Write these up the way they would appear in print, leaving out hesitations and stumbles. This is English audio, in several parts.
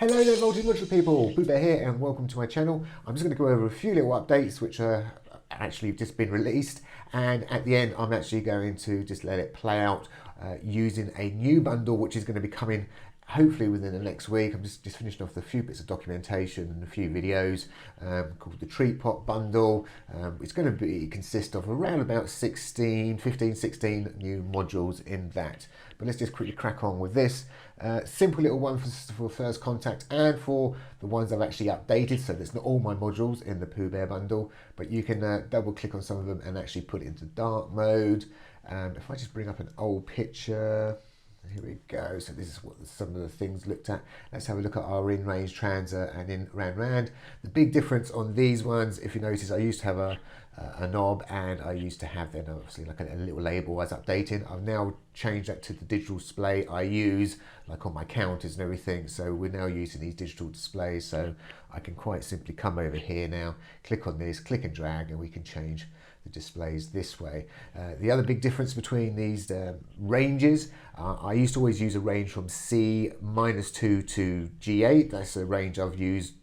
Hello there Voltage Modular people, PoohBear here and welcome to my channel. I'm just going to go over a few little updates which are actually just been released, and at the end I'm actually going to just let it play out using a new bundle which is going to be coming hopefully within the next week. I'm just finishing off a few bits of documentation and a few videos called the Treat Pot Bundle. It's going to consist of around about 15, 16 new modules in that. But let's just quickly crack on with this. Simple little one for first contact and for the ones I've actually updated. So there's not all my modules in the PoohBear bundle, but you can double click on some of them and actually put it into dark mode. If I just bring up an old picture, here we go. So this is what some of the things looked at. Let's have a look at our in-range transer and in round. The big difference on these ones, if you notice, I used to have a knob and I used to have then obviously like a little label as updating. I've now changed that to the digital display I use like on my counters and everything. So we're now using these digital displays. So I can quite simply come over here now, click on this, click and drag, and we can change the displays this way. The other big difference between these ranges, I used to always use a range from C-2 to G8. That's a range I've used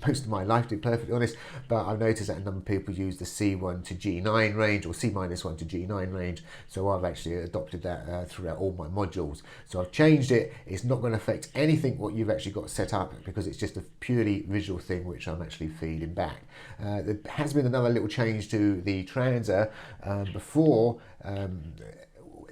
most of my life, to be perfectly honest, but I've noticed that a number of people use the C1 to G9 range or C-1 to G9 range, so I've actually adopted that throughout all my modules. So I've changed it. It's not going to affect anything what you've actually got set up because it's just a purely visual thing which I'm actually feeding back. There has been another little change to the transer. Before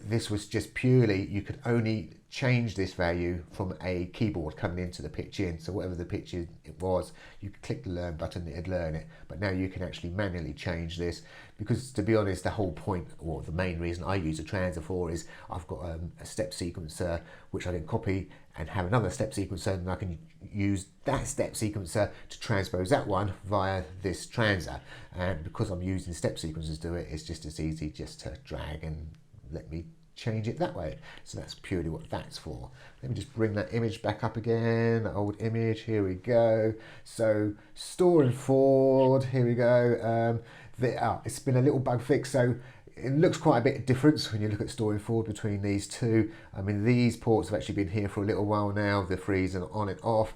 this was just purely, you could only change this value from a keyboard coming into the pitch in. So whatever the pitch it was, you could click the learn button, it'd learn it. But now you can actually manually change this, because to be honest, the whole point, or the main reason I use a transer for, is I've got a step sequencer which I can copy and have another step sequencer, and I can use that step sequencer to transpose that one via this transer. And because I'm using step sequencers to do it, it's just as easy just to drag and let me change it that way. So that's purely what that's for. Let me just bring that image back up again, that old image. Here we go. So store and forward, here we go. It's been a little bug fix, so it looks quite a bit of difference when you look at storing forward between these two. I mean, these ports have actually been here for a little while now, the freezing on and off.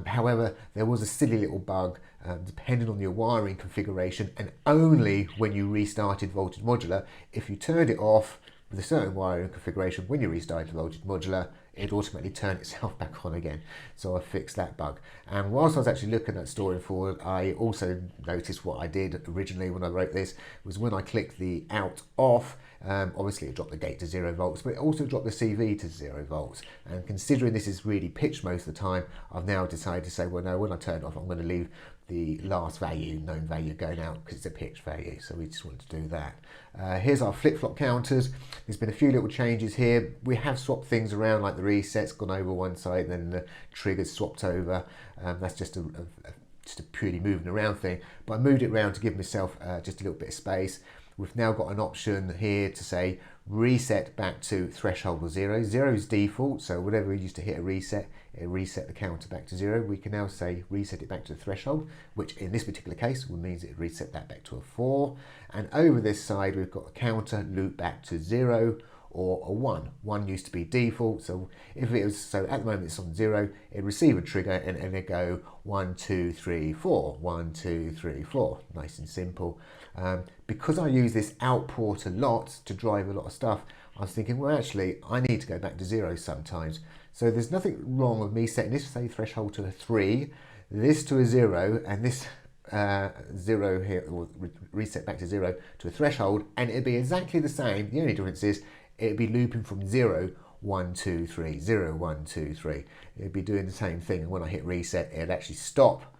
However, there was a silly little bug depending on your wiring configuration, and only when you restarted Voltage Modular. If you turned it off with a certain wiring configuration, when you restarted Voltage Modular, it automatically turned itself back on again. So I fixed that bug. And whilst I was actually looking at storing forward, I also noticed what I did originally when I wrote this was when I clicked the out off, obviously it dropped the gate to 0 volts, but it also dropped the CV to 0 volts. And considering this is really pitched most of the time, I've now decided to say, well, no, when I turn it off, I'm going to leave the last value, known value, going out because it's a pitch value. So we just wanted to do that. Here's our flip-flop counters. There's been a few little changes here. We have swapped things around, like the reset's gone over one side, and then the trigger's swapped over. That's just a purely moving around thing. But I moved it around to give myself just a little bit of space. We've now got an option here to say reset back to threshold or 0. 0 is default, so whenever we used to hit a reset, it reset the counter back to 0. We can now say reset it back to the threshold, which in this particular case means it reset that back to a 4. And over this side, we've got a counter loop back to 0 or a 1. 1 used to be default, so if it was, so at the moment it's on 0, it receive a trigger and it go 1, 2, 3, 4, 1, 2, 3, 4. Nice and simple. Because I use this out port a lot to drive a lot of stuff, I was thinking, well, actually, I need to go back to 0 sometimes. So there's nothing wrong with me setting this, say, threshold to a 3, this to a 0, and this 0 here, or reset back to 0 to a threshold, and it'd be exactly the same. The only difference is it'd be looping from 0, 1, 2, 3, 0, 1, 2, 3. It'd be doing the same thing, and when I hit reset, it'd actually stop.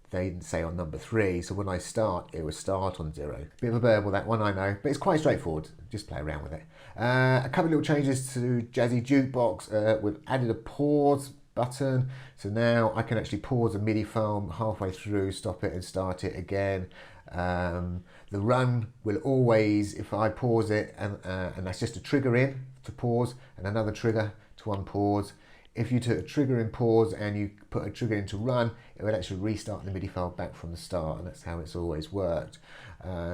They didn't say on number 3, so when I start, it would start on 0. Bit of a burble, that one, I know, but it's quite straightforward. Just play around with it. A couple of little changes to Jazzy Jukebox. We've added a pause button, so now I can actually pause a MIDI file halfway through, stop it and start it again. The run will always, if I pause it, and that's just a trigger in to pause and another trigger to unpause. If you took a trigger in pause and you put a trigger in to run, it would actually restart the MIDI file back from the start, and that's how it's always worked.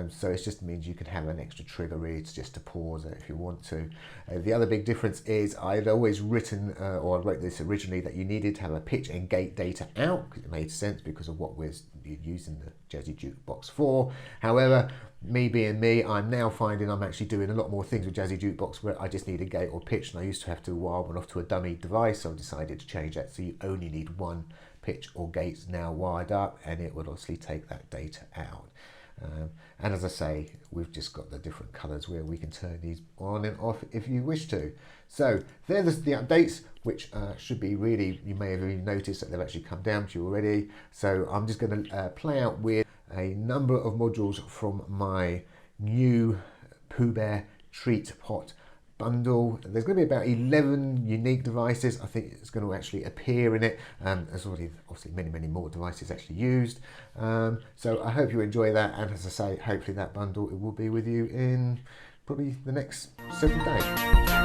So it just means you can have an extra trigger really just to pause it if you want to. The other big difference is I'd always written, or I wrote this originally, that you needed to have a pitch and gate data out, because it made sense because of what we're using the Jazzy Jukebox for. However, me being me, I'm now finding I'm actually doing a lot more things with Jazzy Jukebox where I just need a gate or pitch, and I used to have to wire one off to a dummy device, so I decided to change that, so you only need one pitch or gates now wired up, and it would obviously take that data out. And as I say, we've just got the different colors where we can turn these on and off if you wish to. So there's the updates, which should be really, you may have even noticed that they've actually come down to you already. So I'm just going to play out with a number of modules from my new PoohBear Treat Pot bundle. There's going to be about 11 unique devices. I think it's going to actually appear in it. There's already obviously many more devices actually used. So I hope you enjoy that, and as I say, hopefully that bundle, it will be with you in probably the next several days.